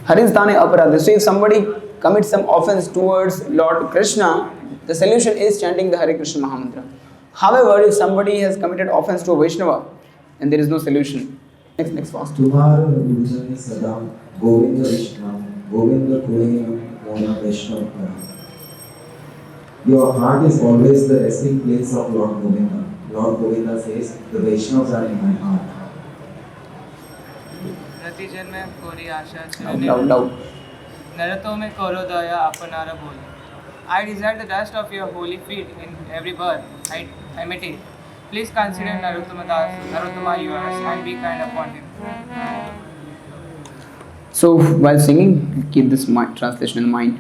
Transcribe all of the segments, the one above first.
Harisdane aparadha. So if somebody commits some offense towards Lord Krishna, the solution is chanting the Hare Krishna Mahamantra. However, if somebody has committed offense to a Vaishnava, then there is no solution. Next fast. तुम्हारा गुरुजन सदा गोविंद विष्णु गोविंद कोई Vaishnava. Your heart is always the resting place of Lord Govinda. Lord Govinda says, the Vaishnavas are in my heart. प्रतिजन में कोरी आशा Loud. में करो दया अपनारा बोल. I desire the dust of your holy feet in every birth I imitate. Please consider Narottama yours and be kind upon him. So while singing, keep this translation in mind.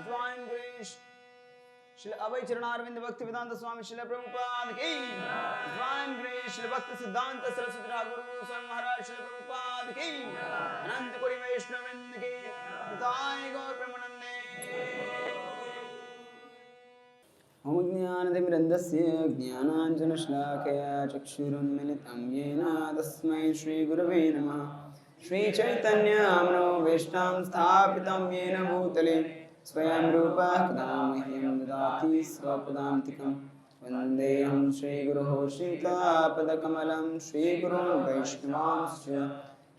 His Divine Grace Srila Abhay Charanarvind Bhaktivedanta Swami Srila Prabhupada ki Divine Grace Srila Bhaktisiddhanta Sarasvati Thakura Swami Maharaj Srila Prabhupada ki Ananta Kori Vaishnavrind ki Nitai Gaur Premanande Om Jnanatimirandasya Jnananjanashlakaya Chakshurunmilitam Yena Tasmai Shri Gurave Namaha Śrī Caitanya-Caritāmṛta Vaishnavam Sthapitam Yena Bhutale Swayam Rupa Kadamahyam Dadati Svapadantikam Vandeham Shri Guruho Shita Padakamalam Shri Gurun Vaishnavamscha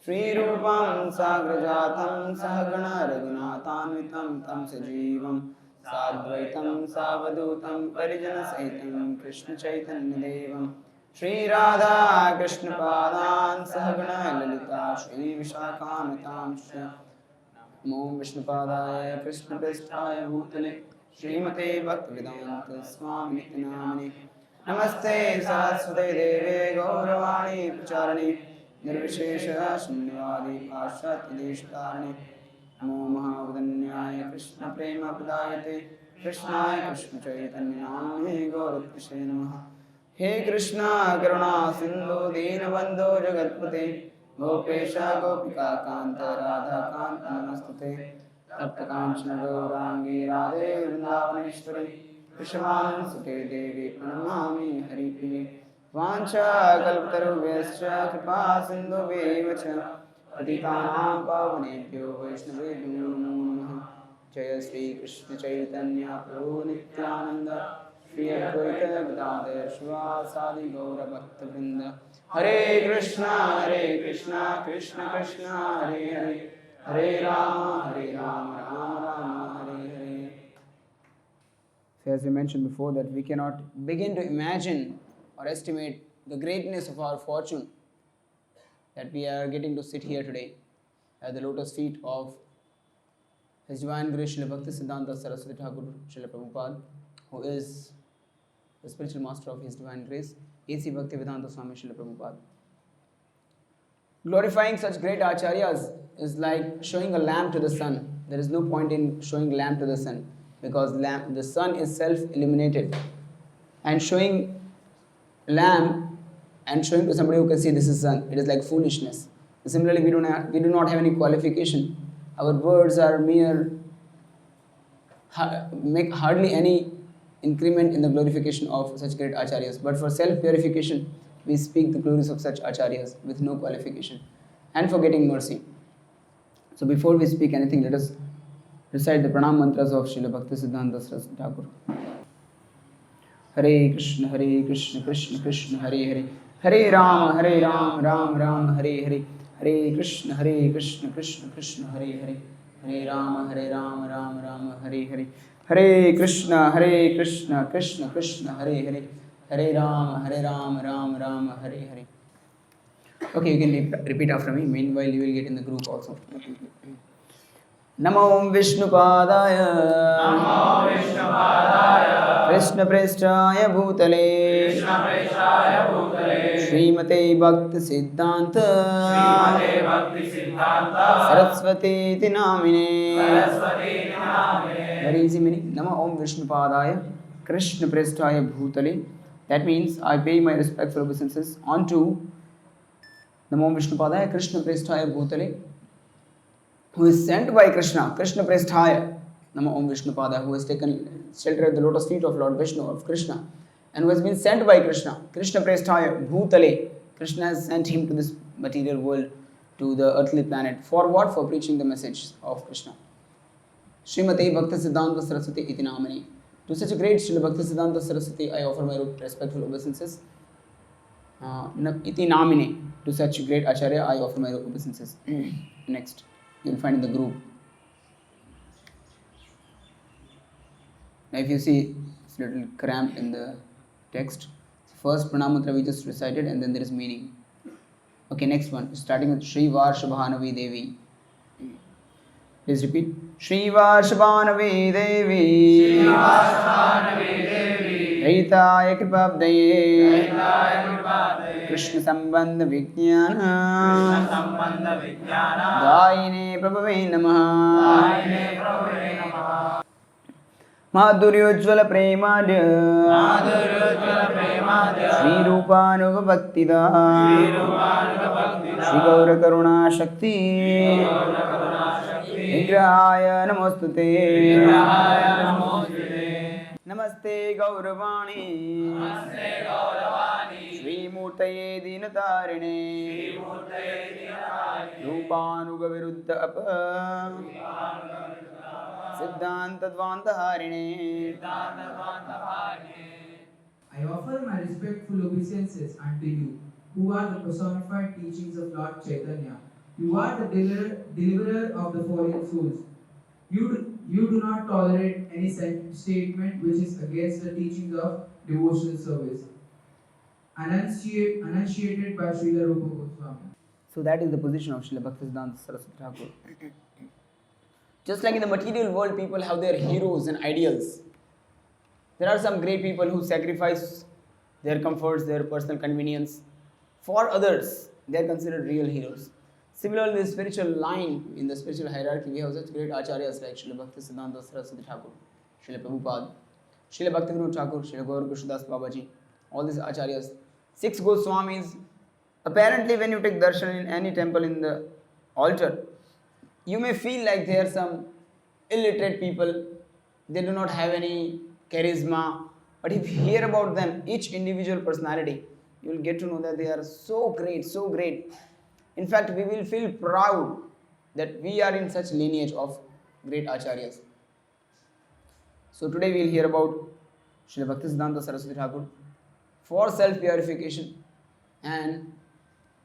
Shri Rupam Sagrajatam Sahagana Raghunathanvitam Tam Sajivam Sadvaitam Savadutam Parijana Sahitam Krishna Chaitanya-Devam Shri Radha Krishna Padan Sahagana Lalita Shri Vishakamatamscha Namo Vishnupadaya Krishna Prestaya Bhutale Srimate Bhaktivedanta Swami Srila Namaste Sarasvati Deve Gauravani Pracharani Nirvishesha Shunyavadi Pashatya Deshtarani Namo Mahavadanyaya Krishna Prema Pradayate Krishnaya Krishna Chaitanya Namane Gauratkrishe Namaha He Krishna Karuna Sindhu Deenabandho Jagatpate Gopesha Gopika Kanta Radha Kanta Namastute Tapta Kanchana Gaurangi Radhe Vrindavaneshwari Krishavan Sute Devi Pranamami Hari Priye Vancha Kalptarubhyascha Kripa Sindhu Vevacha Patitanam Pavanebhyo Vaishnavebhyo Namo Namaha Jaya Śrī Krishna Caitanya-Caritāmṛta Nityananda Shri Advaita Gadadhar Shivasadi Gaura Bhaktavrinda Hare Krishna Krishna Krishna Hare Hare Hare Rama Rama Rama Hare Hare. So as we mentioned before that we cannot begin to imagine or estimate the greatness of our fortune that we are getting to sit here today at the lotus feet of His Divine Grace Srila Bhaktisiddhanta Sarasvati Thakur Srila Prabhupada, who is the spiritual master of His Divine Grace A.C. Bhaktivedanta Swami Srila Prabhupada. Glorifying such great acharyas is like showing a lamp to the sun. There is no point in showing lamp to the sun because the sun is self-illuminated. And showing lamp and showing to somebody who can see this is sun, it is like foolishness. Similarly, we do not have any qualification. Our words are make hardly any increment in the glorification of such great acharyas. But for self-purification, we speak the glories of such acharyas with no qualification and for getting mercy. So before we speak anything, let us recite the pranam mantras of Srila Bhaktisiddhanta Saraswati Thakur. Hare Krishna Krishna Krishna Hare Hare Hare Rama Rama Rama Hare Hare Hare Krishna Krishna Krishna Hare Hare Hare Rama Rama Rama Hare Hare Hare Krishna Krishna Krishna Hare Hare Hare Rama Rama Rama Hare Hare. Okay, you can repeat after me. Meanwhile, you will get in the group also. Namo Vishnupadaya Krishna Prestaya Bhutale Srimate Bhaktisiddhanta Sarasvati Namine. Very easy meaning. Namo Om Vishnupadaya Krishna Prestaya Bhutale. That means I pay my respectful obeisances unto Namo Vishnupadaya Krishna Prestaya Bhutale, who is sent by Krishna, Krishna Prestaya, Namo Om Vishnupadaya, who has taken shelter at the lotus feet of Lord Vishnu, of Krishna, and who has been sent by Krishna, Krishna Prestaya Bhutale. Krishna has sent him to this material world, to the earthly planet. For what? For preaching the message of Krishna. Srimate Bhaktisiddhanta Sarasvati iti namani. To such a great Srila Bhaktisiddhanta Saraswati, I offer my respectful obeisances. Iti namine. To such great Acharya, I offer my obeisances. Next, you will find in the group. Now, if you see, it's a little cramped in the text. First pranam mantra we just recited, and then there is meaning. Okay, next one, starting with Shri Varshabhanavi Devi. Please repeat. Shri Varshabhanavi Devi. Shri Varshabhanavi Devi. Raitaya Kripabdaye. Krishna Sambandha Vijnana. Daine Prabhave Namaha. Madhuryojjvala premadya Śrī Rūpānuga Bhaktida Śrī Gaura Karuna Shakti Vigrahaya Namostute Namaste Gauravani Śrī Mūrtaye Dīnatarine Rūpānuga Viruddha Apa Siddhanta Dvanta Harine. I offer my respectful obeisances unto you, who are the personified teachings of Lord Chaitanya. You are the deliverer of the fallen souls. You do not tolerate any statement which is against the teachings of devotional service, enunciated by Srila Rupa Goswami. So that is the position of Srila Bhaktisiddhanta Sarasvati Thakur. Just like in the material world, people have their heroes and ideals. There are some great people who sacrifice their comforts, their personal convenience for others. They are considered real heroes. Similarly, in the spiritual line, in the spiritual hierarchy, we have such great acharyas like Srila Bhaktisiddhanta Saraswati Thakur, Srila Prabhupada, Srila Bhaktivedanta Thakur, Srila Gaur Krishnadas Babaji, all these acharyas. 6 Goswamis. Apparently, when you take darshan in any temple in the altar, you may feel like they are some illiterate people, they do not have any charisma, but if you hear about them, each individual personality, you will get to know that they are so great, so great. In fact, we will feel proud that we are in such lineage of great acharyas. So today we will hear about Srila Bhaktisiddhanta Saraswati Thakur for self-purification and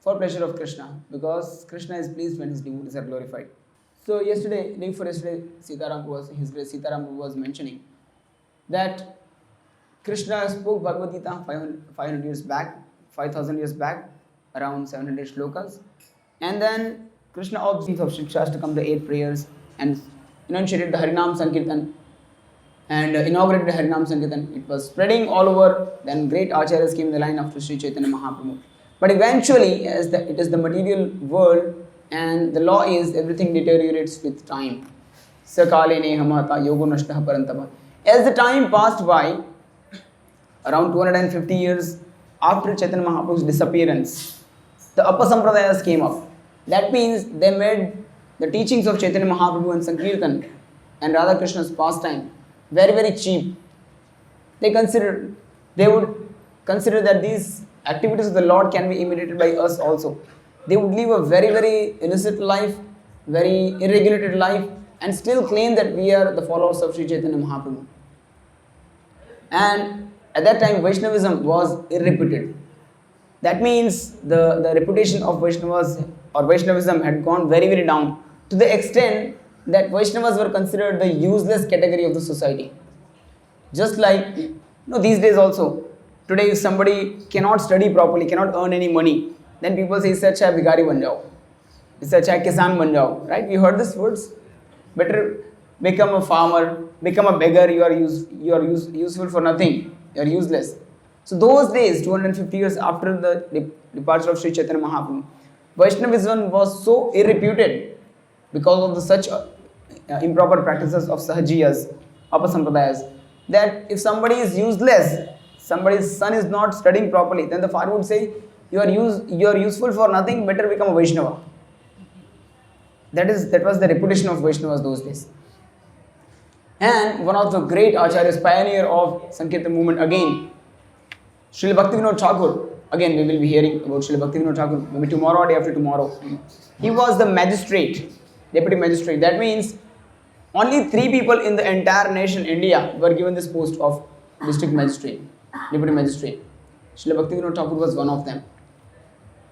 for pleasure of Krishna, because Krishna is pleased when his devotees are glorified. So yesterday, day before yesterday, His Grace Sitaram was mentioning that Krishna spoke Bhagavad Gita 500 years back, 5,000 years back, around 700 shlokas, and then Krishna observed of Shikshashtakam, the 8 prayers, and enunciated the Harinam Sankirtan and inaugurated the Harinam Sankirtan. It was spreading all over. Then great acharyas came in the line after Śrī Caitanya-Caritāmṛta. But eventually, as it is the material world, and the law is everything deteriorates with time. Sakale nehamata yogo nashtaha parantapa. As the time passed by, around 250 years after Chaitanya Mahaprabhu's disappearance, the upper sampradayas came up. That means they made the teachings of Chaitanya Mahaprabhu and Sankirtan and Radha Krishna's pastime very, very cheap. They would consider that these activities of the Lord can be imitated by us also. They would live a very, very illicit life, very irregulated life, and still claim that we are the followers of Śrī Caitanya Mahaprabhu. And at that time, Vaishnavism was irreputed. That means the reputation of Vaishnavas or Vaishnavism had gone very, very down, to the extent that Vaishnavas were considered the useless category of the society. Just like these days also, today if somebody cannot study properly, cannot earn any money, then people say, "Isse acha bigari ban jao, isse acha kisan ban jao." Right? We heard these words. Better become a farmer, become a beggar. You are useful for nothing. You are useless. So those days, 250 years after the departure of Śrī Caitanya Mahaprabhu, Vaishnavism was so irreputed because of the such improper practices of Sahajiyas, upper sampradayas, that if somebody is useless, somebody's son is not studying properly, then the father would say, you are useful for nothing, better become a Vaishnava. That was the reputation of Vaishnavas those days. And one of the great acharyas, pioneer of Sankirtan movement again, Srila Bhaktivedanta Thakur. Again, we will be hearing about Srila Bhaktivedanta Thakur maybe tomorrow or day after tomorrow. He was the magistrate, deputy magistrate. That means only 3 people in the entire nation, India, were given this post of district magistrate, deputy magistrate. Srila Bhaktivedanta Thakur was one of them.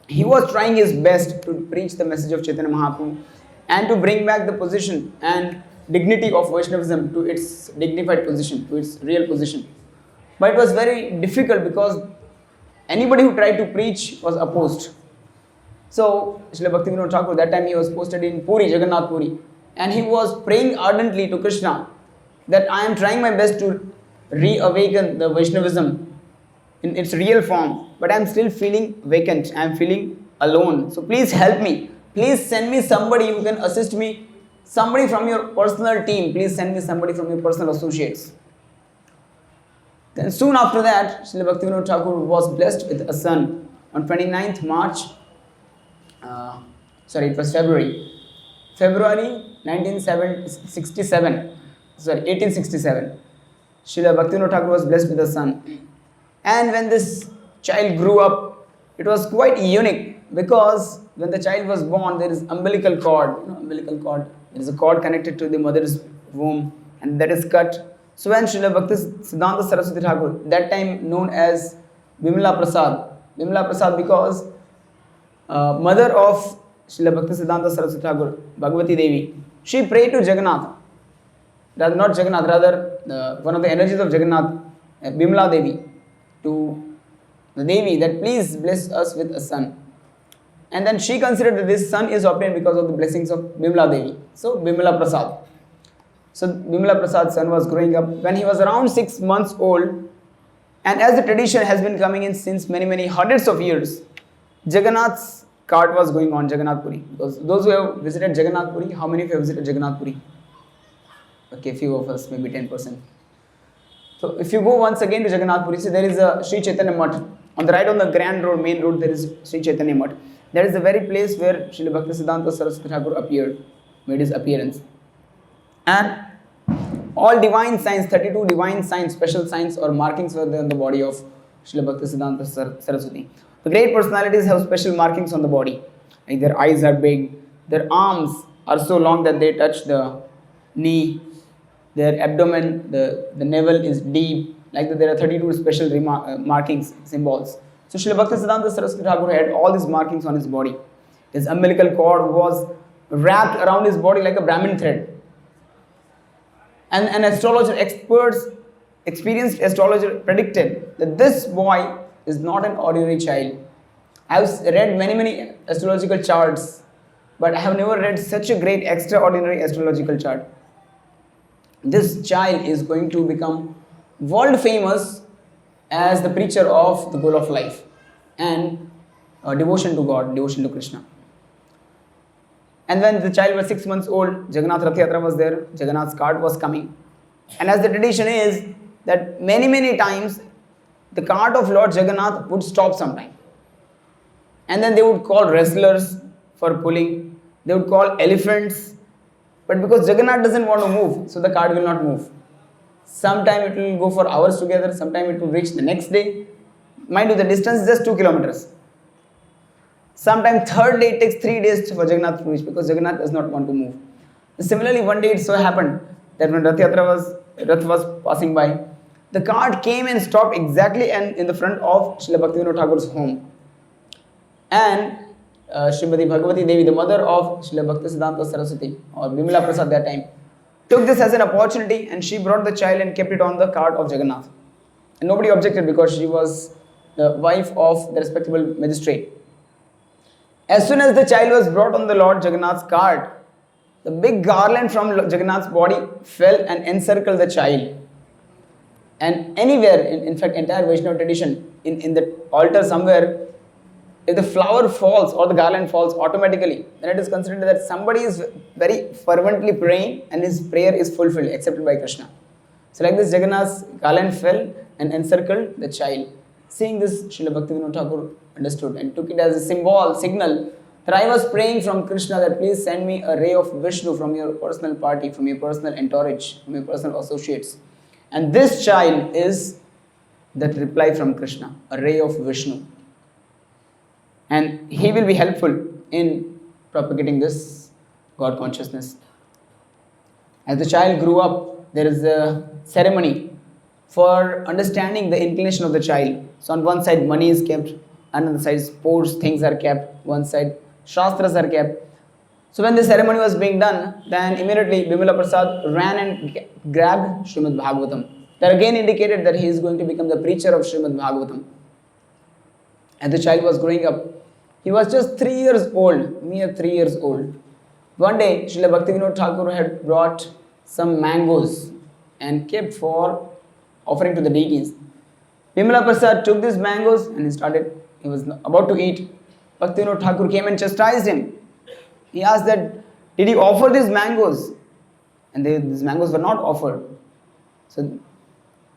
He was trying his best to preach the message of Chaitanya Mahaprabhu and to bring back the position and dignity of Vaishnavism to its dignified position, to its real position. But it was very difficult because anybody who tried to preach was opposed. So, Srila Bhaktivedanta Thakur, that time he was posted in Puri, Jagannath Puri, and he was praying ardently to Krishna that I am trying my best to reawaken the Vaishnavism in its real form, but I am still feeling vacant, I am feeling alone. So please help me. Please send me somebody who can assist me, somebody from your personal team. Please send me somebody from your personal associates. Then soon after that, Srila Bhaktivinoda Thakur was blessed with a son on 29th March, it was February 1867. Srila Bhaktivinoda Thakur was blessed with a son. And when this child grew up, it was quite unique because when the child was born, there is umbilical cord. There is a cord connected to the mother's womb, and that is cut. So when Srila Bhaktisiddhanta Saraswati Thakur, that time known as Bimala Prasad because mother of Srila Bhaktisiddhanta Saraswati Thakur, Bhagavati Devi, she prayed to Jagannath. Rather, one of the energies of Jagannath, Bimala Devi, to the Devi that please bless us with a son. And then she considered that this son is obtained because of the blessings of Bimala Devi. So Bimala Prasad. So Bimala Prasad's son was growing up when he was around 6 months old. And as the tradition has been coming in since many hundreds of years, Jagannath's cart was going on Jagannath Puri. Because those who have visited Jagannath Puri, how many of you have visited Jagannath Puri? Okay, few of us, maybe 10%. So if you go once again to Jagannath Puri, see there is a Śrī Caitanya-Caritāmṛta. On the right on the grand road, main road, there is Śrī Caitanya-Caritāmṛta. That is the very place where Srila Bhaktisiddhanta Saraswati Thakur appeared, made his appearance. And all divine signs, 32 divine signs, special signs or markings were there on the body of Srila Bhaktisiddhanta Saraswati. The great personalities have special markings on the body. Like their eyes are big, their arms are so long that they touch the knee, their abdomen, the navel is deep. Like that there are 32 special markings, symbols. So Srila Bhaktisiddhanta Saraswati Thakur had all these markings on his body. His umbilical cord was wrapped around his body like a Brahmin thread. And an astrologer, experienced astrologer predicted that this boy is not an ordinary child. I have read many astrological charts, but I have never read such a great extraordinary astrological chart. This child is going to become world famous as the preacher of the goal of life and devotion to God, devotion to Krishna. And when the child was 6 months old, Jagannath Rath Yatra was there, Jagannath's cart was coming. And as the tradition is, that many times, the cart of Lord Jagannath would stop sometime. And then they would call wrestlers for pulling, they would call elephants. But because Jagannath doesn't want to move, so the cart will not move. Sometime it will go for hours together, sometime it will reach the next day. Mind you, the distance is just 2 kilometers. Sometime third day it takes 3 days for Jagannath to reach because Jagannath does not want to move. Similarly, one day it so happened that when Rath was passing by, the cart came and stopped exactly in the front of Srila Bhaktivinoda Thakur's home. And Srimati Bhagavati Devi, the mother of Srila Bhaktisiddhanta Saraswati or Bimala Prasad that time, took this as an opportunity and she brought the child and kept it on the cart of Jagannath. And nobody objected because she was the wife of the respectable magistrate. As soon as the child was brought on the Lord Jagannath's cart, the big garland from Jagannath's body fell and encircled the child. And anywhere, in fact, entire Vaishnava tradition, in the altar somewhere, if the flower falls or the garland falls automatically, then it is considered that somebody is very fervently praying and his prayer is fulfilled, accepted by Krishna. So like this, Jagannath's garland fell and encircled the child. Seeing this, Srila Bhaktivinoda Thakur understood and took it as a signal that I was praying from Krishna that please send me a ray of Vishnu from your personal party, from your personal entourage, from your personal associates. And this child is that reply from Krishna, a ray of Vishnu. And he will be helpful in propagating this God consciousness. As the child grew up, there is a ceremony for understanding the inclination of the child. So on one side money is kept, and on the side sports things are kept, one side shastras are kept. So when the ceremony was being done, then immediately Bimala Prasad ran and grabbed Srimad Bhagavatam. That again indicated that he is going to become the preacher of Srimad Bhagavatam. As the child was growing up, he was just 3 years old, mere 3 years old. One day, Srila Bhaktivinoda Thakur had brought some mangoes and kept for offering to the deities. Bimala Prasad took these mangoes and he was about to eat. Bhaktivinoda Thakur came and chastised him. He asked that, did you offer these mangoes? And these mangoes were not offered. So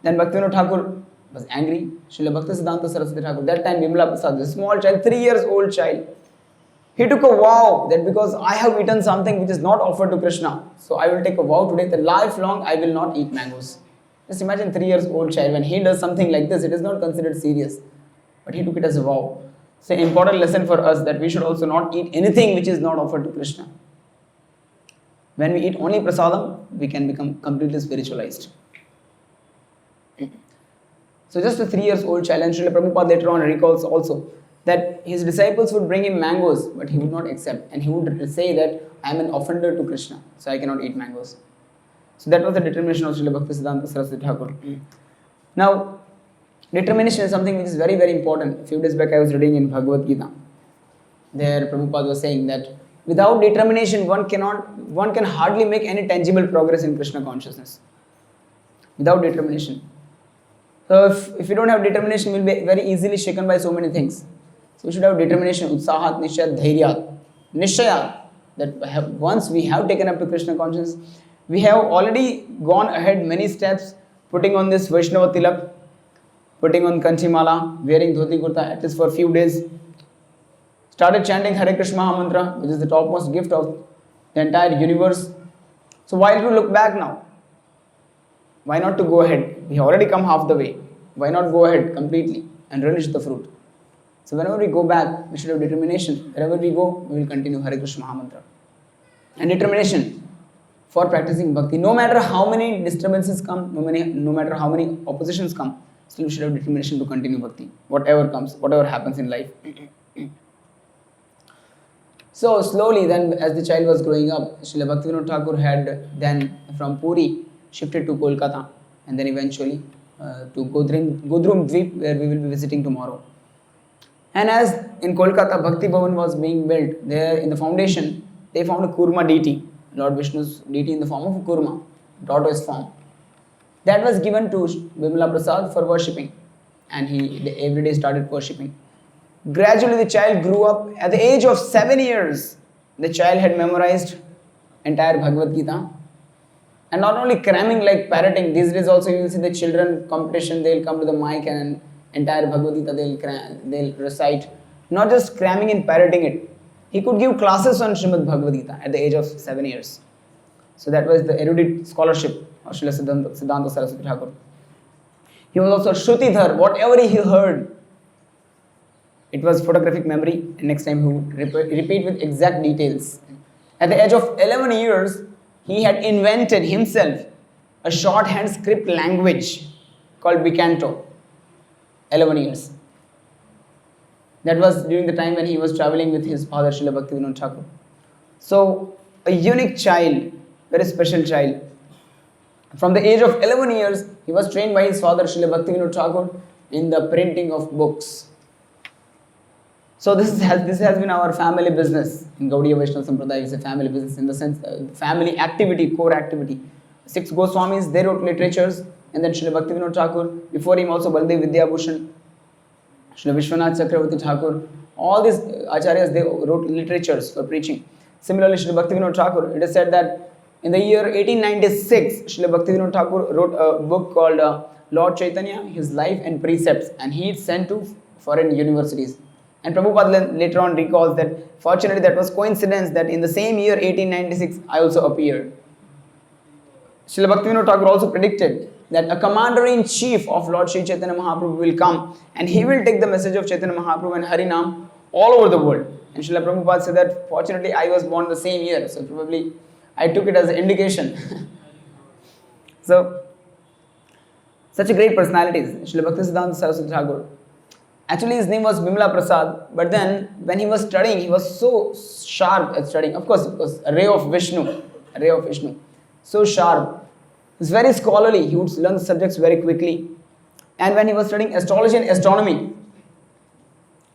then Bhaktivinoda Thakur was angry. Srila Bhaktisiddhanta Saraswati Thakur, that time Bimala Prasad, a small child, 3 years old child, he took a vow that because I have eaten something which is not offered to Krishna, so I will take a vow today that lifelong I will not eat mangoes. Just imagine 3 years old child, when he does something like this, it is not considered serious, but he took it as a vow. So important lesson for us that we should also not eat anything which is not offered to Krishna. When we eat only prasadam, we can become completely spiritualized. So just a 3 years old child, and Srila Prabhupada later on recalls also that his disciples would bring him mangoes, but he would not accept, and he would say that I am an offender to Krishna, so I cannot eat mangoes. So that was the determination of Srila Bhaktisiddhanta Saraswati Thakur. Now, determination is something which is very, very important. A few days back I was reading in Bhagavad Gita. There Prabhupada was saying that without determination one can hardly make any tangible progress in Krishna consciousness. Without determination. So if you don't have determination, you will be very easily shaken by so many things. So we should have determination, utsahat, nishayat, dhairyat, nishayat, that once we have taken up to Krishna consciousness, we have already gone ahead many steps, putting on this Vaishnava tilak, putting on kanchimala, wearing dhoti kurta at least for a few days, started chanting Hare Krishna mantra, which is the topmost gift of the entire universe. So why to look back now? Why not to go ahead? We have already come half the way. Why not go ahead completely and relish the fruit? So whenever we go back, we should have determination. Wherever we go, we will continue Hare Krishna mantra. And determination for practicing bhakti. No matter how many disturbances come, no matter how many oppositions come, still we should have determination to continue bhakti. Whatever comes, whatever happens in life. So slowly then, as the child was growing up, Srila Bhaktivinoda Thakur had then from Puri shifted to Kolkata, and then eventually to Godrum Dweep, where we will be visiting tomorrow. And as in Kolkata, Bhakti Bhavan was being built, there in the foundation, they found a Kurma deity, Lord Vishnu's deity in the form of a Kurma, tortoise form. That was given to Bimala Prasad for worshipping, and he every day started worshipping. Gradually the child grew up. At the age of 7 years, the child had memorized entire Bhagavad Gita. And not only cramming like parroting, these days also you will see the children competition, they will come to the mic and entire Bhagavad Gita they'll recite. Not just cramming and parroting it. He could give classes on Srimad Bhagavad Gita at the age of 7 years. So that was the erudite scholarship of Srila Siddhanta Saraswati Thakur. He was also Shrutidhar. Whatever he heard, it was photographic memory, and next time he would repeat with exact details. At the age of 11 years, he had invented himself a shorthand script language called Bicanto. 11 years. That was during the time when he was traveling with his father, Srila Bhaktivinoda Thakur. So, a unique child, very special child. From the age of 11 years, he was trained by his father, Srila Bhaktivinoda Thakur, in the printing of books. So this has been our family business. In Gaudiya-Vaishnava sampradaya, it's a family business in the sense, family activity, core activity. 6 Goswamis, they wrote literatures, and then Srila Bhaktivinoda Thakur, before him also Baldev Vidyabhushan, Srila Vishwanath Chakravarti Thakur, all these acharyas, they wrote literatures for preaching. Similarly, Srila Bhaktivinoda Thakur, it is said that in the year 1896, Srila Bhaktivinoda Thakur wrote a book called Lord Chaitanya, His Life and Precepts, and he is sent to foreign universities. And Prabhupada later on recalls that fortunately that was coincidence that in the same year 1896 I also appeared. Srila Bhaktivinoda Thakur also predicted that a commander-in-chief of Lord Śrī Caitanya Mahaprabhu will come and he will take the message of Chaitanya Mahaprabhu and Harinam all over the world. And Srila Prabhupada said that fortunately I was born the same year, so probably I took it as an indication. So, such a great personalities. Srila Bhaktisiddhanta Saraswati Thakur. Actually, his name was Bimala Prasad, but then when he was studying, he was so sharp at studying. Of course, it was a ray of Vishnu, so sharp. He was very scholarly. He would learn the subjects very quickly. And when he was studying astrology and astronomy,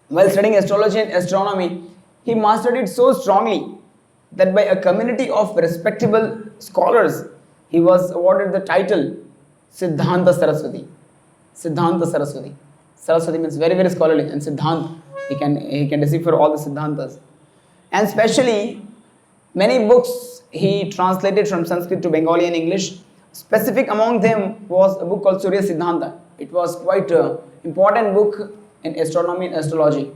while studying astrology and astronomy, he mastered it so strongly that by a community of respectable scholars, he was awarded the title Siddhanta Saraswati. Siddhanta Saraswati. Saraswati means very, very scholarly, and Siddhanta, he can decipher all the Siddhantas. And especially, many books he translated from Sanskrit to Bengali and English. Specific among them was a book called Surya Siddhanta, It was quite an important book in astronomy and astrology,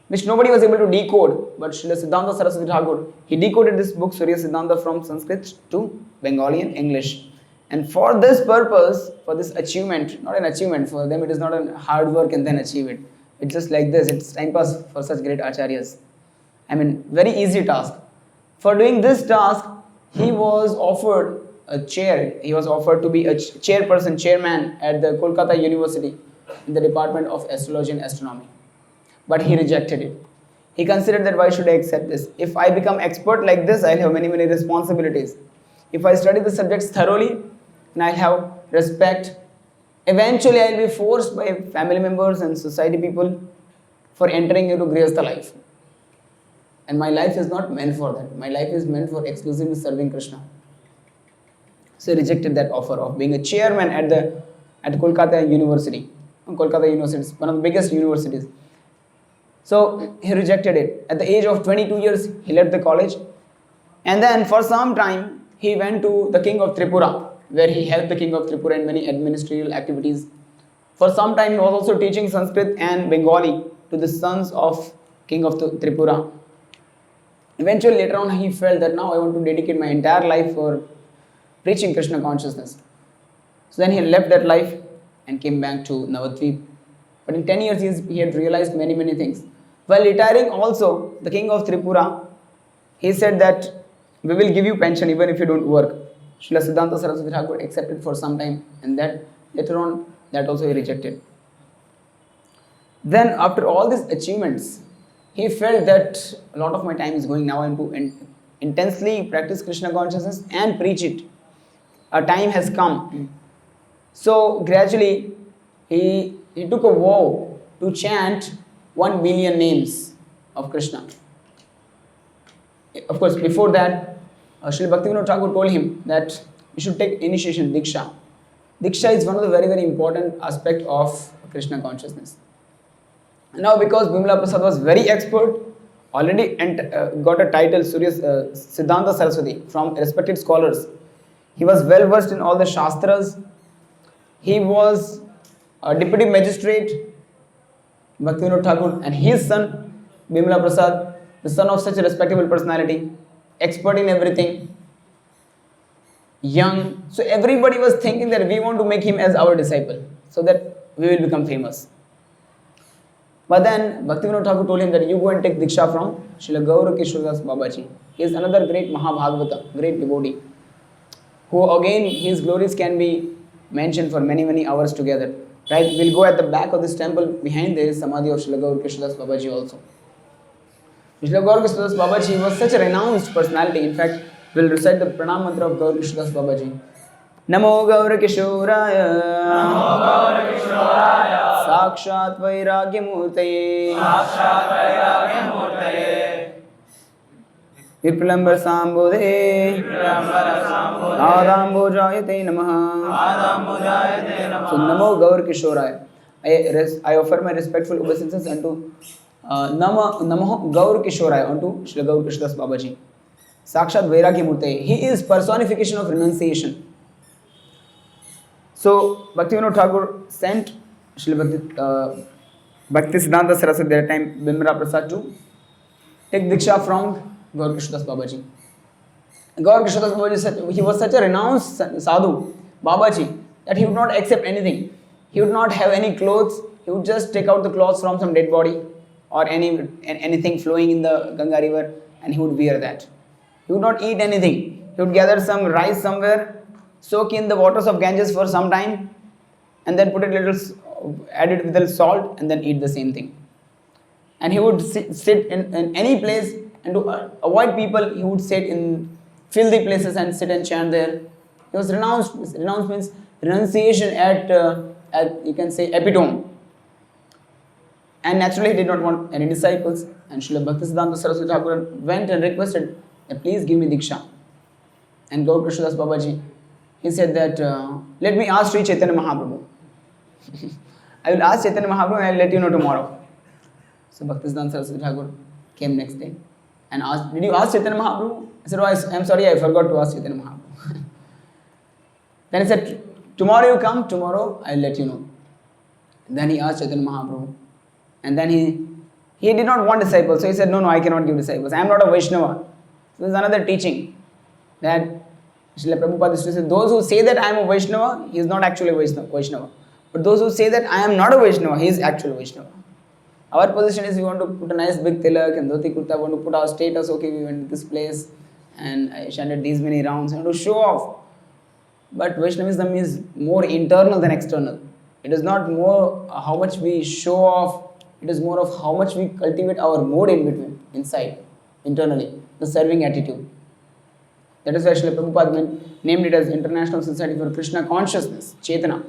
which nobody was able to decode. But Srila Siddhanta Saraswati Thakur, he decoded this book Surya Siddhanta from Sanskrit to Bengali and English. And for this purpose, for this achievement, not an achievement, for them it is not a hard work and then achieve it. It's just like this, it's time pass for such great acharyas. I mean, very easy task. For doing this task, he was offered a chair. He was offered to be a chairman at the Kolkata University in the Department of Astrology and Astronomy. But he rejected it. He considered that why should I accept this? If I become expert like this, I'll have many responsibilities. If I study the subjects thoroughly, and I'll have respect, eventually I'll be forced by family members and society people for entering into Grihastha life. And my life is not meant for that. My life is meant for exclusively serving Krishna. So he rejected that offer of being a chairman at Kolkata University. Kolkata University is one of the biggest universities. So he rejected it. At the age of 22 years, he left the college. And then for some time, he went to the king of Tripura, where he helped the king of Tripura in many administrative activities. For some time, he was also teaching Sanskrit and Bengali to the sons of king of Tripura. Eventually, later on, he felt that now I want to dedicate my entire life for preaching Krishna consciousness. So then he left that life and came back to Navadvip. But in 10 years, he had realized many things. While retiring also, the king of Tripura, he said that we will give you pension even if you don't work. Srila Siddhanta Saraswati Thakur accepted for some time, and that later on, that also he rejected. Then after all these achievements, he felt that a lot of my time is going now into intensely practice Krishna consciousness and preach it. A time has come. So gradually, he took a vow to chant 1 million names of Krishna. Of course, before that, Srila Bhaktivedanta Thakur told him that you should take initiation, Diksha. Diksha is one of the very important aspect of Krishna consciousness. And now because Bimala Prasad was very expert, already got a title, Siddhanta Saraswati, from respected scholars. He was well versed in all the Shastras. He was a deputy magistrate, Bhaktivedanta Thakur, and his son, Bimala Prasad, the son of such a respectable personality, expert in everything, young. So everybody was thinking that we want to make him as our disciple, so that we will become famous. But then Bhaktivedanta Thakur told him that you go and take Diksha from Srila Gaur Kishordas Babaji. He is another great Mahabhagavata, great devotee, who again his glories can be mentioned for many hours together. Right? We'll go at the back of this temple. Behind there is Samadhi of Srila Gaur Kishordas Babaji also. Srila Gaur Kishordas Babaji was such a renounced personality. In fact, we'll recite the pranam mantra of Gaur Kishordas Babaji. Namo Gaur Kishoraya, Namo Gaur Kishoraya, Sakshat Vairagya Murtaye, Sakshat Vairagya Murtaye, Viplambar Sambodhe, Viplambar Sambodhe, Adambojayate Namaha, Adambojayate Namaha. So Namo Gaur Kishoraya. I offer my respectful obeisances unto Namo Gaur Kishoraya, unto Srila Gaur Kishordas Babaji. Sakshat Vairagya Murtaye. He is personification of renunciation. So Bhaktivedanta Thakur sent Srila Bhaktisiddhanta Saraswati at that time, Bimala Prasad, to take Diksha from Gaur Kishordas Babaji. Gaur Kishordas Babaji, he was such a renounced sadhu, Babaji, that he would not accept anything. He would not have any clothes. He would just take out the clothes from some dead body or anything flowing in the Ganga river, and he would wear that. He would not eat anything. He would gather some rice somewhere, soak in the waters of Ganges for some time, and then put add it with a little salt, and then eat the same thing. And he would sit in any place, and to avoid people, he would sit in filthy places and sit and chant there. He was renounced. Renounced means renunciation at you can say epitome. And naturally, he did not want any disciples. And Srila Bhaktisiddhanta Saraswati Thakur went and requested that please give me Diksha. And Gaur Kishordas Babaji, he said that let me ask Śrī Caitanya Mahaprabhu. I will ask Chaitanya Mahaprabhu and I will let you know tomorrow. So Bhaktisiddhanta Saraswati Thakur came next day and asked, did you ask Chaitanya Mahaprabhu? I said, oh, I'm sorry, I forgot to ask Chaitanya Mahaprabhu. Then he said, tomorrow you come, tomorrow I will let you know. Then he asked Chaitanya Mahaprabhu. And then he did not want disciples. So he said, no, I cannot give disciples. I am not a Vaishnava. So this is another teaching that Srila Prabhupada used to say, those who say that I am a Vaishnava, he is not actually a Vaishnava. But those who say that I am not a Vaishnava, he is actually a Vaishnava. Our position is we want to put a nice big tilak and dhoti kurta, we want to put our status, okay, we went to this place and I chanted these many rounds, and to show off. But Vaishnavism is more internal than external. It is not more how much we show off, it is more of how much we cultivate our mode in between, inside, internally, the serving attitude. That is why Srila Prabhupada named it as International Society for Krishna Consciousness, Chaitanya.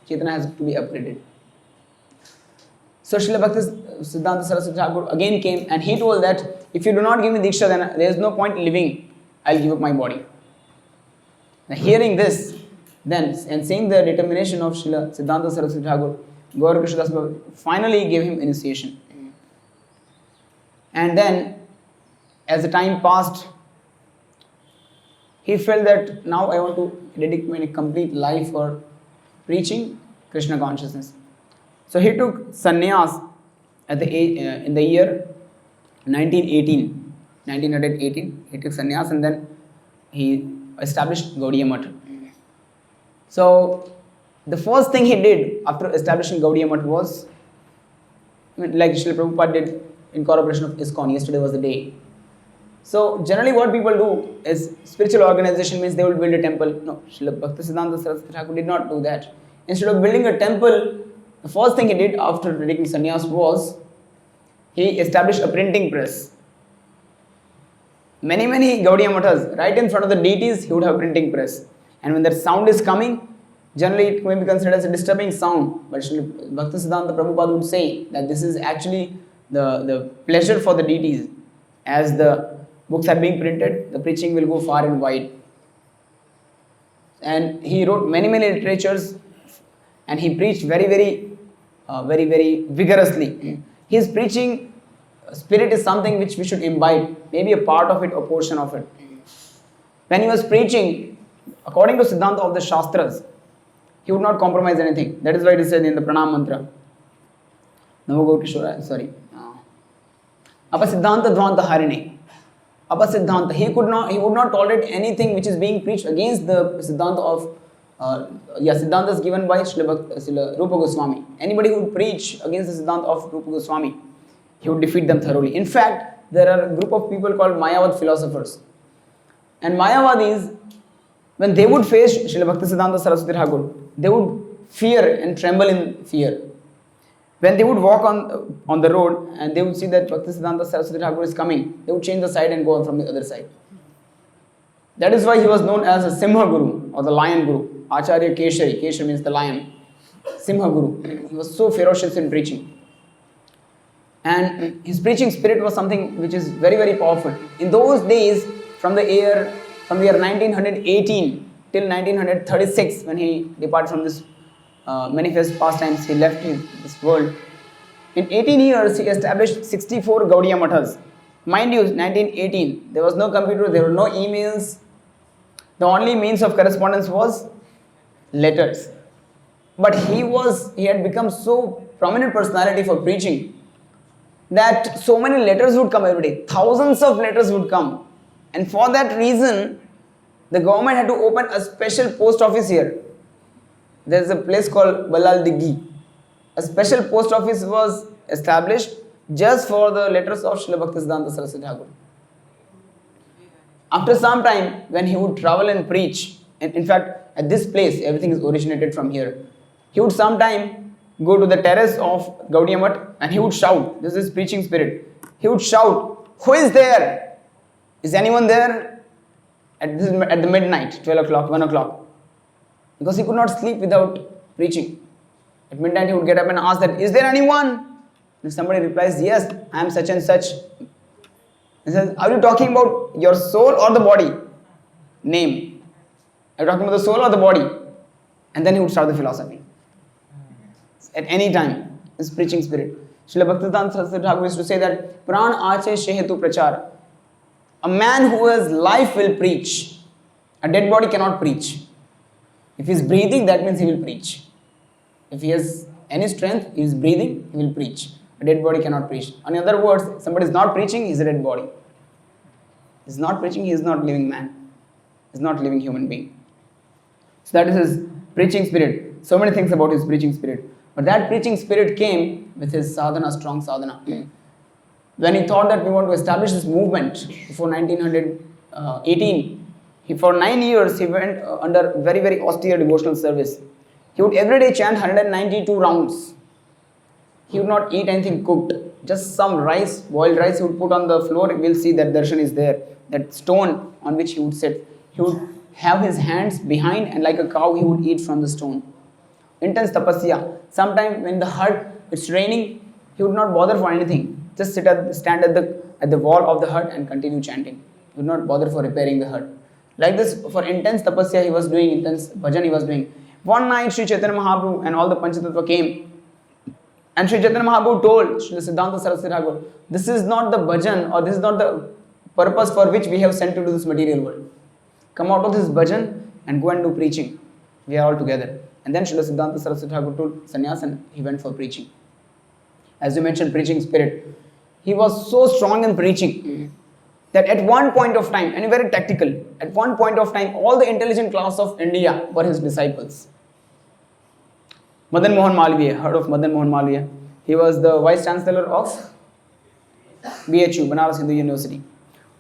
Chaitanya has to be upgraded. So Srila Bhaktisiddhanta Saraswati Thakur again came and he told that if you do not give me Diksha, then there is no point in living. I will give up my body. Now hearing this, then and seeing the determination of Srila Siddhanta Saraswati Thakur, Gaur Krishna Das finally gave him initiation. And then, as the time passed, he felt that now I want to dedicate my complete life for preaching Krishna consciousness. So he took sannyas at in the year 1918. He took sannyas and then he established Gaudiya-Vaishnava. So the first thing he did after establishing Gaudiya-Vaishnava was, like Srila Prabhupada did incorporation of Iskcon. Yesterday was the day. So generally what people do is spiritual organization means they will build a temple. No, Srila Bhaktisiddhanta Saraswati Thakur did not do that. Instead of building a temple, the first thing he did after taking sannyas was he established a printing press. Many Gaudiya-Mathas, right in front of the deities, he would have a printing press. And when that sound is coming, generally it may be considered as a disturbing sound. But Bhaktisiddhanta Prabhupada would say that this is actually the pleasure for the deities. As the books are being printed, the preaching will go far and wide. And he wrote many literatures and he preached very vigorously. His preaching spirit is something which we should imbibe, maybe a part of it or portion of it. When he was preaching, according to Siddhanta of the Shastras, he would not compromise anything. That is why it is said in the Pranam Mantra. Namo Gaur Kishora, sorry. Apasiddhanta Dvanta Harine. Apasiddhanta. He would not tolerate anything which is being preached against the Siddhanta of Siddhantas given by Srila Rupa Goswami. Anybody who would preach against the Siddhanta of Rupa Goswami, he would defeat them thoroughly. In fact, there are a group of people called Mayavad philosophers. And Mayavadis, when they would face Srila Bhaktisiddhanta Saraswati Thakur, they would fear and tremble in fear. When they would walk on the road and they would see that Bhaktisiddhanta Saraswati Thakur is coming, they would change the side and go on from the other side. That is why he was known as a Simha Guru or the Lion Guru. Acharya Keshari. Keshari means the lion. Simha Guru. He was so ferocious in preaching. And his preaching spirit was something which is very powerful. In those days, from the year 1918 till 1936, when he departed from this manifest pastimes, he left this world. In 18 years, he established 64 Gaudiya-Mathas. Mind you, 1918, there was no computer, there were no emails. The only means of correspondence was letters. But he had become so prominent personality for preaching that so many letters would come every day. Thousands of letters would come. And for that reason, the government had to open a special post office here. There is a place called Balal Diggi. A special post office was established just for the letters of Srila Bhaktisiddhanta Saraswati Thakur. After some time, when he would travel and preach, and in fact, at this place, everything is originated from here, he would sometime go to the terrace of Gaudiya-Vaishnava and he would shout. This is preaching spirit. He would shout, "Who is there? Is anyone there?" At the midnight, 12 o'clock, 1 o'clock. Because he could not sleep without preaching. At midnight, he would get up and ask that, "Is there anyone?" And somebody replies, "Yes, I am such and such." He says, "Are you talking about your soul or the body?" Name. Are you talking about the soul or the body? And then he would start the philosophy. At any time, his preaching spirit. Srila Bhaktisiddhanta Saraswati Thakur used to say that, "Pran ache shehetu prachar." A man who has life will preach. A dead body cannot preach. If he is breathing, that means he will preach. If he has any strength, he is breathing, he will preach. A dead body cannot preach. In other words, somebody is not preaching, he is a dead body. He is not preaching, he is not living man. He is not living human being. So that is his preaching spirit. So many things about his preaching spirit. But that preaching spirit came with his sadhana, strong sadhana. When he thought that we want to establish this movement before 1918, for 9 years he went under very, very austere devotional service. He would every day chant 192 rounds. He would not eat anything cooked. Just some rice, boiled rice he would put on the floor. We will see that darshan is there. That stone on which he would sit. He would have his hands behind and like a cow he would eat from the stone. Intense tapasya. Sometimes when the hut, it's raining, he would not bother for anything. Just stand at the wall of the hut and continue chanting. He would not bother for repairing the hut. Like this, for intense tapasya he was doing, intense bhajan he was doing. One night Śrī Caitanya-Mahaprabhu and all the Panchatattva came. And Śrī Caitanya Mahaprabhu told Śrīla Siddhanta Saraswati Thakur, this is not the bhajan or this is not the purpose for which we have sent you to this material world. Come out of this bhajan and go and do preaching. We are all together. And then Śrīla Siddhanta Saraswati Thakur told sannyas and he went for preaching. As you mentioned, preaching spirit. He was so strong in preaching that at one point of time, and very tactical, at one point of time, all the intelligent class of India were his disciples. Madan Mohan Malviya, heard of Madan Mohan Malviya? He was the Vice Chancellor of BHU, Banaras Hindu University.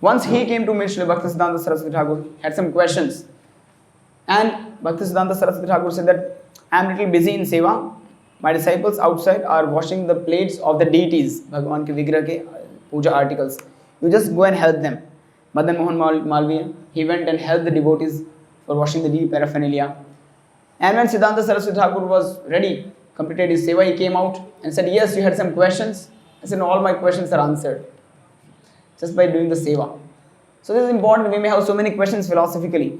Once he came to meet Śrīla Bhaktisiddhanta Saraswati Thakur, had some questions. And Bhaktisiddhanta Saraswati Thakur said that, I am little busy in seva. My disciples outside are washing the plates of the deities, Bhagwan ke Vigraha ke puja articles. You just go and help them. Madan Mohan Malviya, he went and helped the devotees for washing the deity paraphernalia. And when Siddhanta Saraswati Thakur was ready, completed his seva, he came out and said, yes, you had some questions. I said, no, all my questions are answered. Just by doing the seva. So this is important. We may have so many questions philosophically.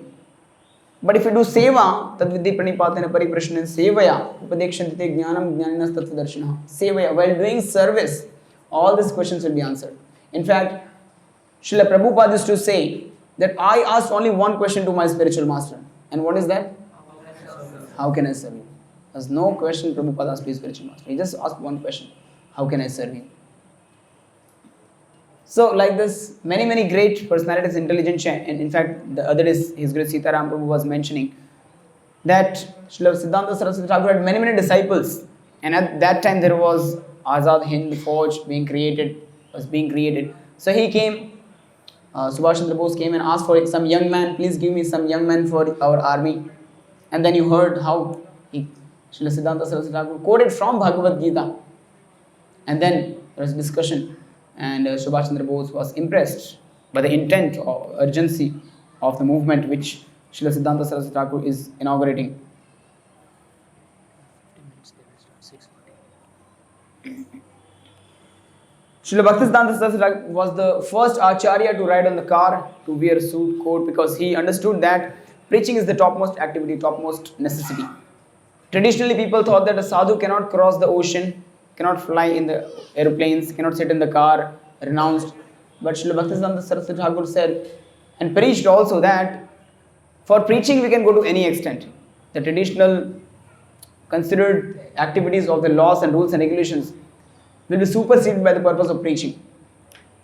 But if you do seva, tadvidhi pranipatena pariprashna sevaya, upadekshantite jnanam jnaninas tattvadarshinaha. Sevaya, while doing service, all these questions will be answered. In fact, Srila Prabhupada used to say that I asked only one question to my spiritual master. And what is that? How can I serve you? There's no question Prabhupada asked to his spiritual master. He just asked one question. How can I serve you? So like this, many great personalities, intelligent, and in fact, the other day, His Grace Sitaram Prabhu was mentioning that Srila Siddhanta Saraswati Thakur had many disciples. And at that time, there was Azad Hind Fauj was being created. So he came, Subhash Chandra Bose came and asked for some young man, please give me some young man for our army. And then you heard how Srila Siddhanta Saraswati Thakur quoted from Bhagavad Gita. And then there was discussion. And Subhash Chandra Bose was impressed by the intent or urgency of the movement which Srila Siddhanta Saraswati Thakur is inaugurating. Srila Bhaktisiddhanta Saraswati Thakur was the first acharya to ride on the car, to wear suit, coat, because he understood that preaching is the topmost activity, topmost necessity. Traditionally, people thought that a sadhu cannot cross the ocean, cannot fly in the aeroplanes, cannot sit in the car, renounced. But Srila Bhaktisiddhanta Saraswati Thakur said and preached also that for preaching we can go to any extent. The traditional considered activities of the laws and rules and regulations will be superseded by the purpose of preaching.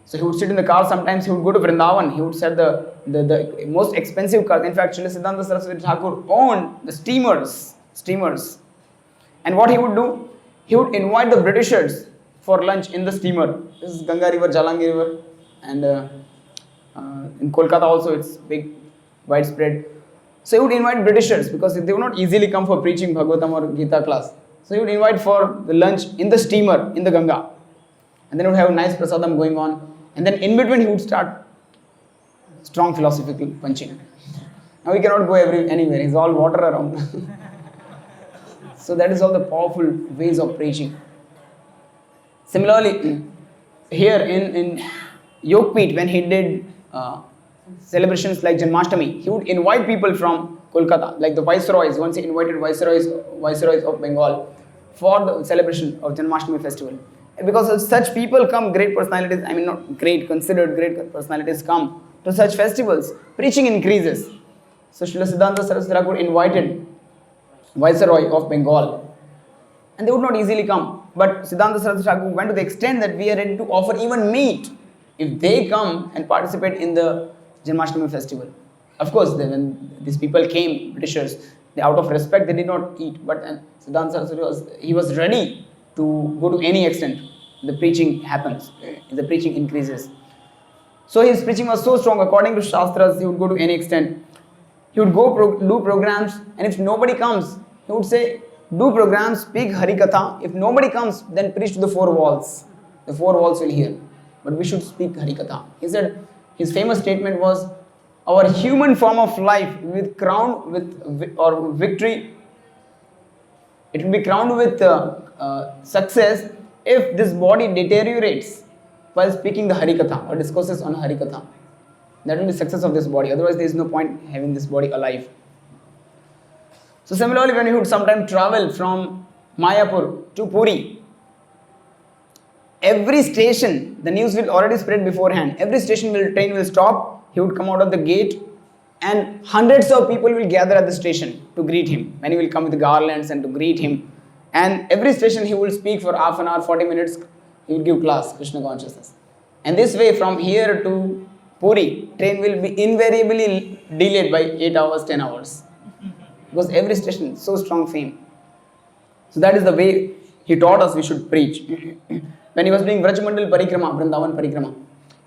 So he would sit in the car, sometimes he would go to Vrindavan, he would set the most expensive car. In fact, Srila Siddhanta Saraswati Thakur owned the steamers. And what he would do, he would invite the Britishers for lunch in the steamer. This is Ganga River, Jalangi River, and in Kolkata also it's big, widespread. So he would invite Britishers because they would not easily come for preaching Bhagavatam or Gita class. So he would invite for the lunch in the steamer, in the Ganga. And then he would have a nice prasadam going on. And then in between he would start strong philosophical punching. Now he cannot go anywhere, it's all water around. So that is all the powerful ways of preaching. Similarly, here in Yogpit, when he did celebrations like Janmashtami, he would invite people from Kolkata, like the viceroys. Once he invited viceroys of Bengal for the celebration of Janmashtami festival. Because such people come, great personalities, I mean not great, considered great personalities come to such festivals, preaching increases. So Srila Siddhanta Saraswati Thakur invited Viceroy of Bengal. and they would not easily come. But Siddhanta Saraswati Thakur went to the extent that we are ready to offer even meat if they come and participate in the Janmashtami festival. Of course, when these people came, Britishers, they, out of respect, they did not eat. But Siddhanta Saraswati was ready to go to any extent. The preaching happens, the preaching increases. So his preaching was so strong, according to Shastras, he would go to any extent. He would go do programs, and if nobody comes, he would say, do programs, speak Harikatha. If nobody comes, then preach to the four walls. The four walls will hear. But we should speak Harikatha. He said, his famous statement was, our human form of life with crowned with or victory, it will be crowned with success if this body deteriorates while speaking the Harikatha or discourses on Harikatha. That will be success of this body. Otherwise, there is no point having this body alive. So similarly, when you would sometimes travel from Mayapur to Puri, every station, the news will already spread beforehand. Every station train will stop. He would come out of the gate and hundreds of people will gather at the station to greet him. Many will come with garlands and to greet him. And every station he will speak for half an hour, 40 minutes. He will give class, Krishna Consciousness. And this way from here to Puri, train will be invariably delayed by 8 hours, 10 hours. Because every station is so strong fame. So that is the way he taught us we should preach. When he was doing Vrajamandal Parikrama, Vrindavan Parikrama,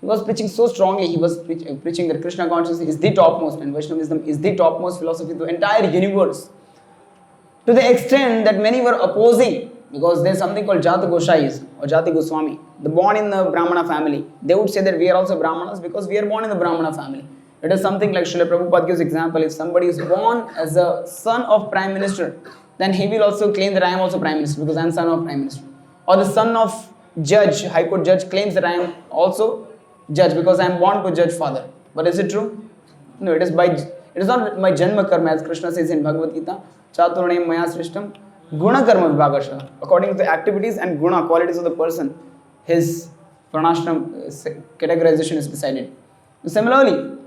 he was preaching so strongly. He was preaching that Krishna Consciousness is the topmost and Vaishnavism is the topmost philosophy to the entire universe. To the extent that many were opposing, because there is something called Jati Goshais or Jati Goswami, the born in the Brahmana family. They would say that we are also Brahmanas because we are born in the Brahmana family. It is something like Srila Prabhupada gives example. If somebody is born as a son of Prime Minister, then he will also claim that I am also Prime Minister because I am son of Prime Minister. Or the son of judge, High Court judge claims that I am also judge because I am born to judge father. But is it true? No, it is not my janma karma, as Krishna says in Bhagavad Gita, Chaturanyam maya srishtam guna karma vibhagasha. According to the activities and guna, qualities of the person, his pranashram categorization is decided. Similarly,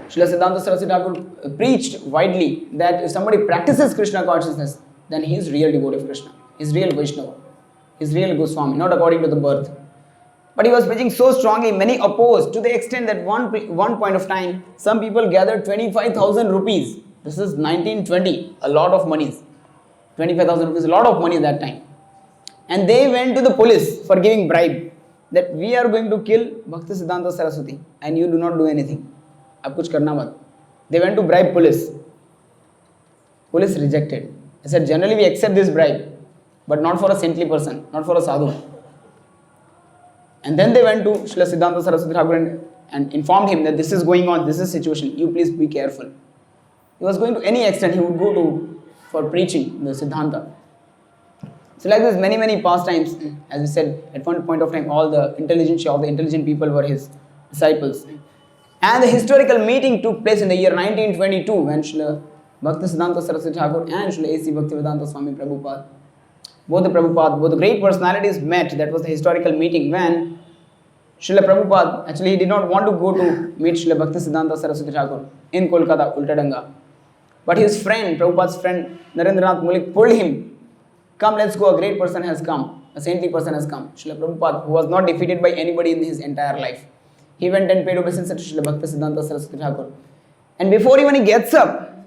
Srila Siddhanta Saraswati Thakur preached widely that if somebody practices Krishna consciousness, then he is real devotee of Krishna. He is real Vaishnava. He is real Goswami, not according to the birth. But he was preaching so strongly, many opposed, to the extent that one point of time, some people gathered 25,000 rupees. This is 1920, a lot of money. 25,000 rupees, a lot of money that time. And they went to the police for giving bribe, that we are going to kill Bhaktisiddhanta Saraswati and you do not do anything. Ab kuch karna mat. They went to bribe police. Police rejected. They said, generally we accept this bribe, but not for a saintly person, not for a sadhu. And then they went to Srila Siddhanta Saraswati Thakur and informed him that this is going on, this is situation, you please be careful. He was going to any extent, he would go to for preaching the Siddhanta. So like this, many pastimes, as we said, at one point of time, all the intelligent people were his disciples. And the historical meeting took place in the year 1922 when Srila Bhaktisiddhanta Saraswati Thakur and Srila A.C. Bhaktivedanta Swami Prabhupada, both the great personalities met. That was the historical meeting when Srila Prabhupada, actually he did not want to go to meet Srila Bhaktisiddhanta Saraswati Thakur in Kolkata, Ultadanga. But his friend, Prabhupada's friend, Narendranath Mulik pulled him. Come, let's go, a great person has come, a saintly person has come. Srila Prabhupada, who was not defeated by anybody in his entire life. He went and paid obeisance to Srila Bhaktisiddhanta Saraswati Thakur. And before even he gets up,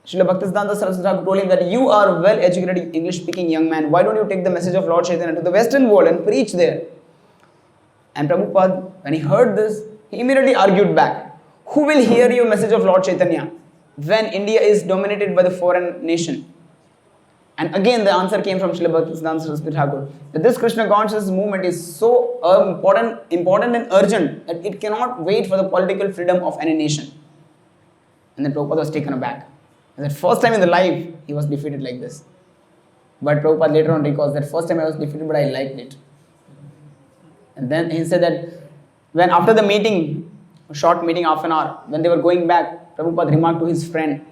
Srila Bhaktisiddhanta Saraswati Thakur told him that you are well-educated English-speaking young man. Why don't you take the message of Lord Chaitanya to the Western world and preach there? And Prabhupada, when he heard this, he immediately argued back. Who will hear your message of Lord Chaitanya when India is dominated by the foreign nation? And again the answer came from Srila Bhaktisiddhanta Saraswati Thakur that this Krishna consciousness movement is so important and urgent that it cannot wait for the political freedom of any nation. And then Prabhupada was taken aback. And that first time in the life he was defeated like this. But Prabhupada later on recalls that first time I was defeated but I liked it. And then he said that when after the meeting, a short meeting, half an hour, when they were going back, Prabhupada remarked to his friend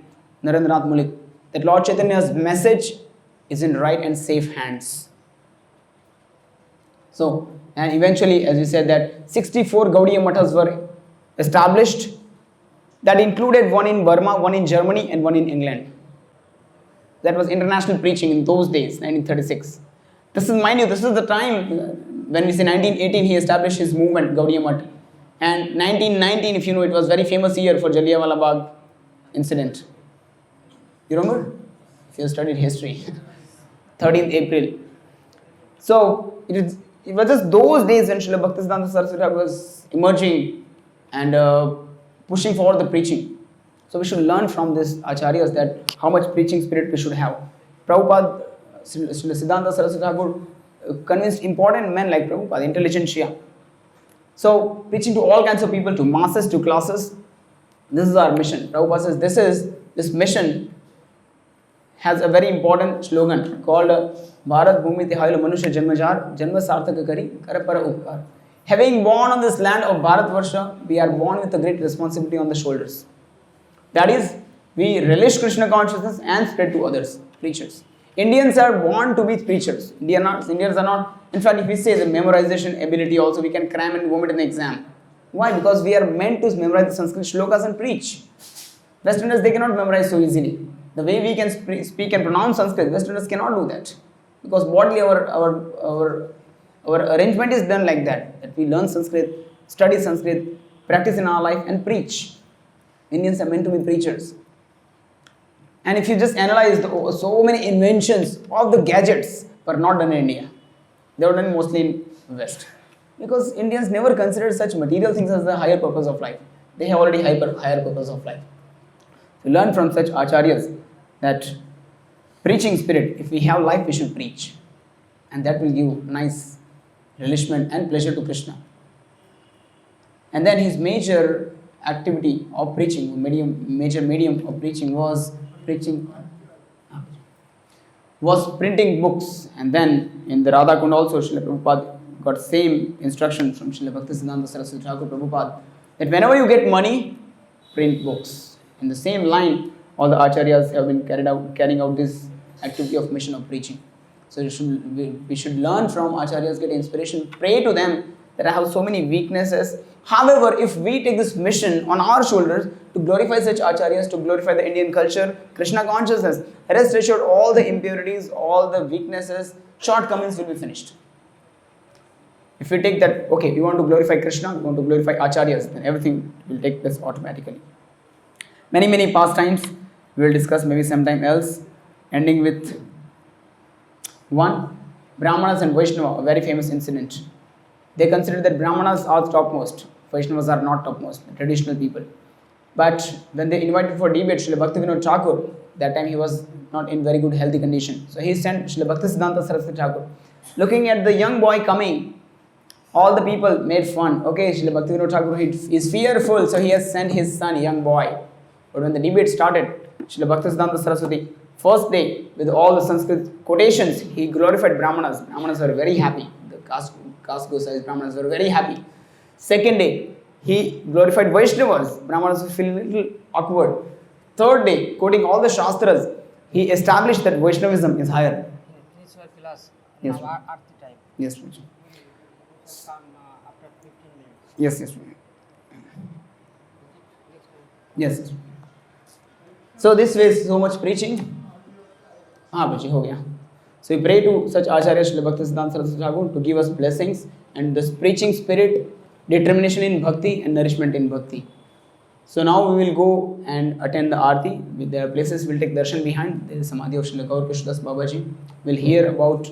Narendranath Mulik that Lord Chaitanya's message is in right and safe hands. So, and eventually, as we said, that 64 Gaudiya-Mathas were established. That included one in Burma, one in Germany and one in England. That was international preaching in those days, 1936. This is, mind you, this is the time when we say 1918, he established his movement, Gaudiya-Vaishnava. And 1919, if you know, it was very famous year for Jallianwala Bagh incident. You remember? If you studied history. 13th April. So, it was just those days when Srila Bhaktisiddhanta Saraswati was emerging and pushing forward the preaching. So, we should learn from these acharyas that how much preaching spirit we should have. Prabhupada, Srila Siddhanta Saraswati convinced important men like Prabhupada, intelligentsia. So, preaching to all kinds of people, to masses, to classes, this is our mission. Prabhupada says this mission has a very important slogan called Bharat Bhumi Tihailu Manusha Janmajar Janma Sarthaka Kari Karapara Upkar. Having born on this land of Bharatvarsha, we are born with a great responsibility on the shoulders. That is, we relish Krishna consciousness and spread to others, preachers. Indians are born to be preachers. Indians are not. In fact, if we say the memorization ability also, we can cram and vomit in the exam. Why? Because we are meant to memorize the Sanskrit shlokas and preach. Westerners, they cannot memorize so easily. The way we can speak and pronounce Sanskrit, Westerners cannot do that. Because bodily our arrangement is done like that we learn Sanskrit, study Sanskrit, practice in our life and preach. Indians are meant to be preachers. And if you just analyze so many inventions of the gadgets were not done in India. They were done mostly in West. Because Indians never considered such material things as the higher purpose of life. They have already higher purpose of life. We learn from such acharyas that preaching spirit, if we have life, we should preach. And that will give nice relishment and pleasure to Krishna. And then his major activity of preaching, major medium of preaching was printing books. And then in the Radha Kund also, Srila Prabhupada got same instruction from Srila Bhaktisiddhanta Saraswati Thakur Prabhupada that whenever you get money, print books. In the same line, all the acharyas have been carrying out this activity of mission of preaching. So we should learn from acharyas, get inspiration, pray to them that I have so many weaknesses. However, if we take this mission on our shoulders to glorify such acharyas, to glorify the Indian culture, Krishna consciousness, rest assured all the impurities, all the weaknesses, shortcomings will be finished. If we take that, okay, we want to glorify Krishna, we want to glorify acharyas, then everything will take place automatically. Many pastimes we will discuss maybe sometime else, ending with one, Brahmanas and Vaishnava, a very famous incident. They consider that Brahmanas are topmost, Vaishnavas are not topmost, traditional people. But when they invited for debate Srila Bhaktivedanta Thakur, that time he was not in very good healthy condition. So he sent Srila Bhaktisiddhanta Saraswati Thakur. Looking at the young boy coming, all the people made fun. Okay, Srila Bhaktivedanta Thakur is fearful, so he has sent his son, young boy. But when the debate started, Srila Bhaktisiddhanta Saraswati, first day, with all the Sanskrit quotations, he glorified Brahmanas. Brahmanas were very happy. The caste Gosais Brahmanas were very happy. Second day, he glorified Vaishnavas. Brahmanas were feeling a little awkward. Third day, quoting all the Shastras, he established that Vaishnavism is higher. Finish your class. Yes, Now Aarti time. Yes, Come after 15 minutes. yes. Yes. So this way, so much preaching. So we pray to such Acharya Srila Bhaktisiddhanta Saraswati Thakur to give us blessings and this preaching spirit, determination in bhakti and nourishment in bhakti. So now we will go and attend the Aarti. With their places, we will take darshan behind. There is Samadhi of Srila Gaur Krishna Babaji. We will hear about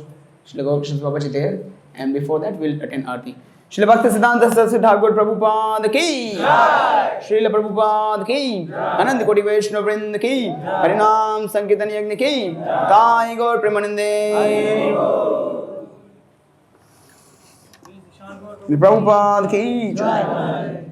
Srila Gaur Krishna Babaji there. And before that, we will attend Aarti. Srila Bhaktisiddhanta Saraswati Thakur Prabhupada ki Jai. Srila Prabhupada ki Jai. Anand Koti Vaishnava Vrind ki Harinam Sankirtan Yagna ki Jai. Gaur Premanande Prabhupada ki Jai.